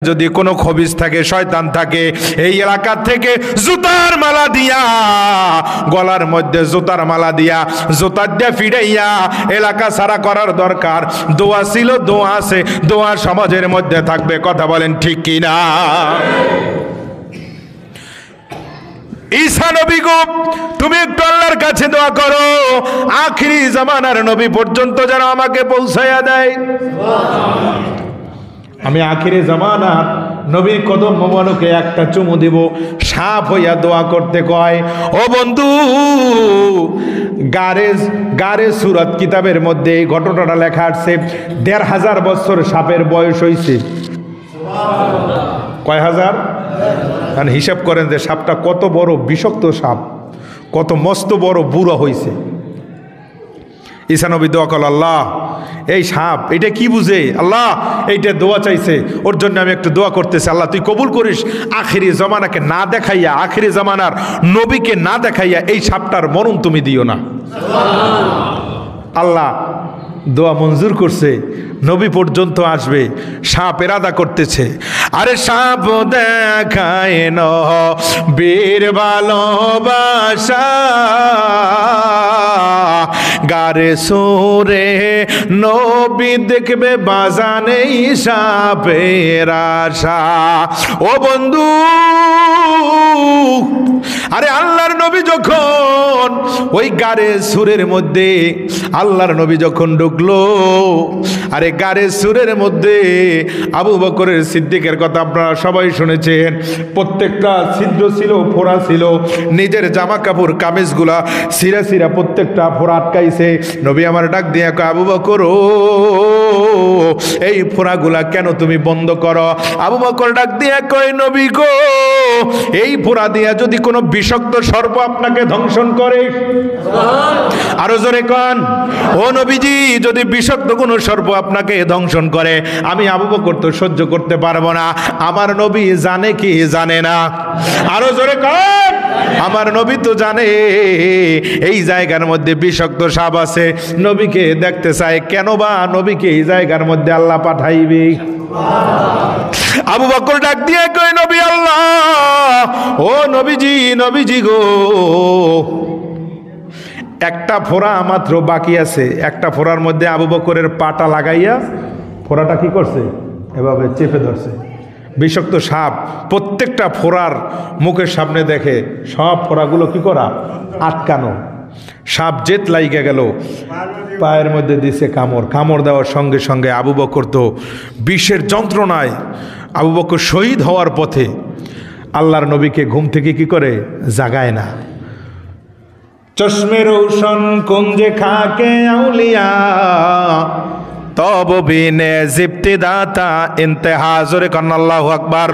যদি কোনো খবিস থাকে শয়তান থাকে এই এলাকা থেকে জুতার মালা দিয়া গলার মধ্যে জুতার মালা দিয়া জুতার দিয়ে ফিরাইয়া এলাকা সারা করার দরকার। দোয়া ছিল, দোয়া আছে, দোয়া সমাজের মধ্যে থাকবে। কথা বলেন ঠিক কিনা? ঈসা নবী গো, তুমি একটু আল্লাহর কাছে দোয়া করো আখিরি জামানার নবী পর্যন্ত যেন আমাকে পৌঁছাইয়া দেয়। আমি আখিরে জামানার নবীর কদম মোবারকে একটা চুমু দিব। সাপ হইয়া দোয়া করতে কয়। ও বন্ধু, গারে সুরাত কিতাবের মধ্যে এই ঘটনাটা লেখা আছে। ১৫০০ বছর সাপের বয়স হয়েছে। কয় হাজার? কারণ হিসাব করেন যে সাপটা কত বড় বিষাক্ত সাপ, কত মস্ত বড় বুড়ো হয়েছে। ঈসা নবী দোয়া করল, আল্লাহ এই সাপ এটা কি বুঝে, আল্লাহ এইটা দোয়া চাইছে, ওর জন্য আমি একটু দোয়া করতেছি, আল্লাহ তুই কবুল করিস। আখিরি জামানাকে না দেখাইয়া, আখিরি জামানার নবীকে না দেখাইয়া এই সাপটার মরণ তুমি দিও না। আল্লাহ দোয়া মঞ্জুর করছে। নবী পর্যন্ত আসবে, সাপ এরাদা করতেছে, আরে সাপ দেখায় ন বীর ভালোবাসা গারে সুরে নবী দেখবে বাজানেই সাপের আশা। ও বন্ধু, আরে আল্লাহর নবী যখন ওই গারে সুরের মধ্যে, আল্লাহর নবী যখন ঢুকলো, আরে গারে সুরের মধ্যে আবু বকরের সিদ্দিকের কথা আপনারা সবাই শুনেছেন। প্রত্যেকটা ছিদ্র ছিল, ফোড়া ছিল, নিজের জামা কাপড় কামিজগুলা সিরা সিরা প্রত্যেকটা ফোড়া আটকাইছে। নবী আমার ডাক দিয়ে কয়, আবু বকর এই ফোড়াগুলা কেন তুমি বন্ধ করো? আবু বকর ডাক দিয়ে কয়, নবী গো, এই ফোড়া দিয়া যদি কোনো বিষাক্ত সর্প আপনাকে ধ্বংসন করে, আরো জোরে কন, ও নবীজি, যদি বিষাক্ত কোনো সর্প আপনাকে ধ্বংসন করে, আমি আবু বকর তো সহ্য করতে পারবো না। আমার নবী জানে কি জানে না? আরো জোরে কন, আমার নবী তো জানে এই জায়গার মধ্যে বিষাক্ত সাপ আছে। নবীকে দেখতে চায়, কেন বা নবীকে এই জায়গার মধ্যে আল্লাহ পাঠাইবে? আবু বকর ডাক দিয়ে কয়, নবী আল্লাহ, ও নবীজি, নবীজি গো, একটা ফোড়া মাত্র বাকি আছে। একটা ফোড়ার মধ্যে আবু বকরের পাটা লাগাইয়া ফোড়াটা কি করছে, এভাবে চেপে ধরছে। বিষাক্ত সাপ প্রত্যেকটা ফোড়ার মুখের সামনে দেখে সব ফোড়াগুলো কি করা, আটকানো। সাপ জেত লাইগে গেল, পায়ের মধ্যে দিছে কামড়। কামড় দেওয়ার সঙ্গে সঙ্গে আবু বকর তো বিষের যন্ত্রণায়, আবু বকর শহীদ হওয়ার পথে। আল্লাহর নবীকে ঘুম থেকে কি করে জাগায় না। চশমে রোশন কুঞ্জে খাকে আউলিয়া তব বিনে জিপ্তিদাতা ইন্তেহা। জোরে কন্না আল্লাহু আকবার।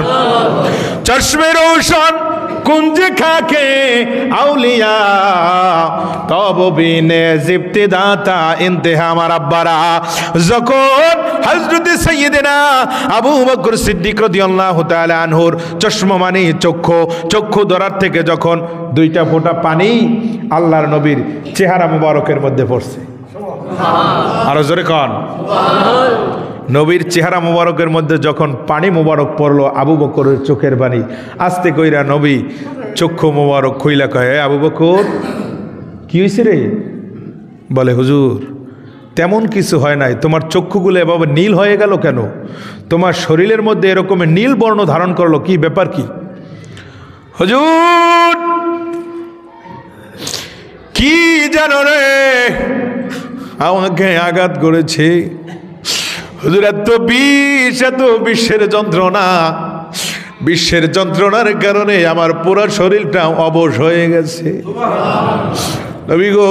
চশমে রোশন কুঞ্জে খাকে আউলিয়া তব বিনে জিপ্তিদাতা ইন্তেহা। আমার আব্বারা যখন হযরত সাইয়্যিদিনা আবু বকর সিদ্দিক রাদিয়াল্লাহু তাআলা আনহুর চশমা মানে চক্ষু ধরার থেকে যখন দুইটা ফোঁটা পানি আল্লাহর নবীর চেহারা মুবারকের মধ্যে পড়ছে, আরো জোরে কন, নবীর চেহারা মুবারকের মধ্যে যখন পানি মুবারক পড়লো, আবু বকরের চোখের পানি আস্তে কইরা নবী চক্ষু মুবারক খুইলা কয়, আবু বকর কি হয়েছে রে? বলে, হুজুর তেমন কিছু হয় নাই, তোমার চক্ষুগুলো এভাবে নীল হয়ে গেল কেন? তোমার শরীরের মধ্যে এরকমের নীল বর্ণ ধারণ করলো, কি ব্যাপার কি? হুজুর কি জানো রে, আমাকে আঘাত করেছে হুজুর, এত বিশ্বের যন্ত্রণা, বিশ্বের যন্ত্রণার কারণে আমার পুরো শরীরটা অবশ হয়ে গেছে। নবী গো,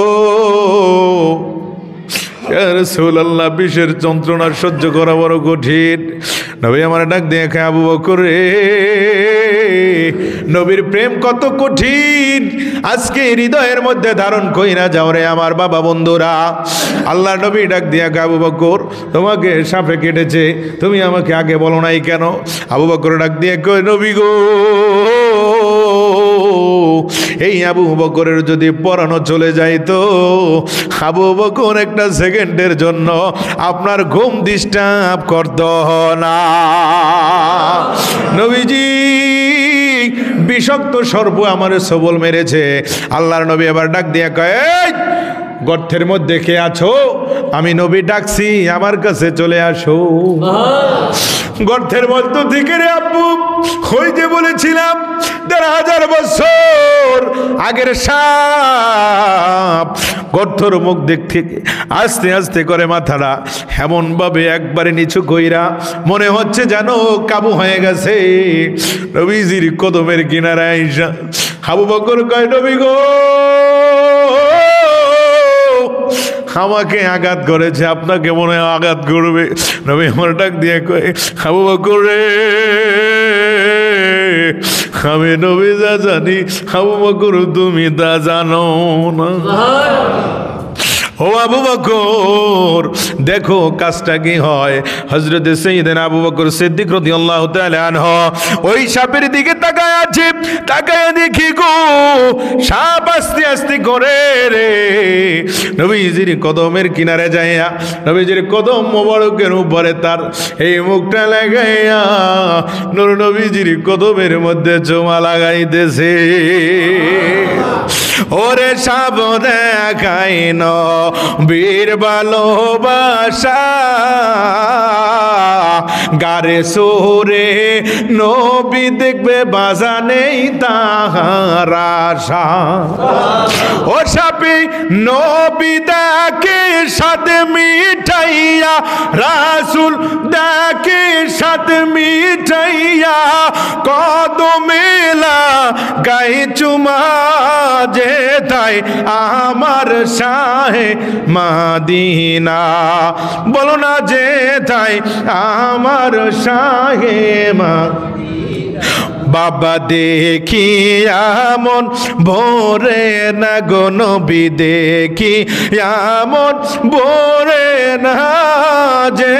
ইয়া রাসূলুল্লাহ, বিশ্বের যন্ত্রণা সহ্য করা বড় কঠিন। নবী আমার ডাক দিয়ে কয়, আবু বকর রে, নবীর প্রেম কত কঠিন আজকে হৃদয়ের মধ্যে ধারণ কইরা যাও রে আমার বাবা বন্ধুরা। আল্লাহ নবী ডাক দিয়া কয়, আবু বকর তোমাকে সাপে কেটেছে, তুমি আমাকে আগে বলো নাই কেন? আবু বকর ডাক দিয়ে কয়, নবী গো, এই আবু বকরের যদি পরানো চলে যাইতো, আবু বকর একটা সেকেন্ডের জন্য আপনার ঘুম ডিস্টার্ব করতো না। নবীজি বিষাক্ত সর্প আমার সবল মেরেছে। আল্লাহর নবী এবার ডাক দিয়া কয়, এই গর্তের মধ্যে কে আছো? আমি নবী ডাকছি, আমার কাছে চলে আসো। গর্তের মধ্য থেকে রে আব্বু, ওই যে বলেছিলাম ১,৫০০ বছর আগের সাপ। গর্তর মুখ দিক থেকে আস্তে আস্তে করে মাথাটা এমন ভাবে একবারে নিচু কইরা মনে হচ্ছে যেন কাবু হয়ে গেছে। নবীজির কদমের কিনারায় আইসা আবু বকর কয়, নবী গো, আমাকে আঘাত করেছে, আপনাকে মনে হয় আঘাত করবে। নবী আমার ডাক দিয়ে কয়, আবু বকর রে, আমি নবী যা জানি আবু বকর তুমি তা জানো না। ও আবু বকর, দেখো কাজটা কি হয়। হযরত সাইয়েদনা আবু বকর সিদ্দিক রাদিয়াল্লাহু তাআলা আনহু ওই সাপের দিকে তাকায় আছে। তাকায় দেখি গো, সাপ আস্তে আস্তে করে রে নবীজির কদমের কিনারে যাইয়া নবীজির কদম মোবারকের উপরে তার এই মুখটা লাগাইয়া নূর নবীজির কদমের মধ্যে চুমা লাগাইতেছে। ওরে সাপ দেখাই বীর ভালোবাসা, গারে সোরে নবী দেখবে বাজা নেই তাহার আশা। ও সাপি নবী দেখে সাথে মিঠাইয়া, রাসূল দেখে সাথে মিঠাইয়া, কদমেলা গাই চুমা যে তাই আমার শাহে মাদিনা। বলো না যে তাই আমার শাহে মাদিনা। বাবা দেখি এমন ভোরে না গো নবী দেখি এমন ভোরে না যে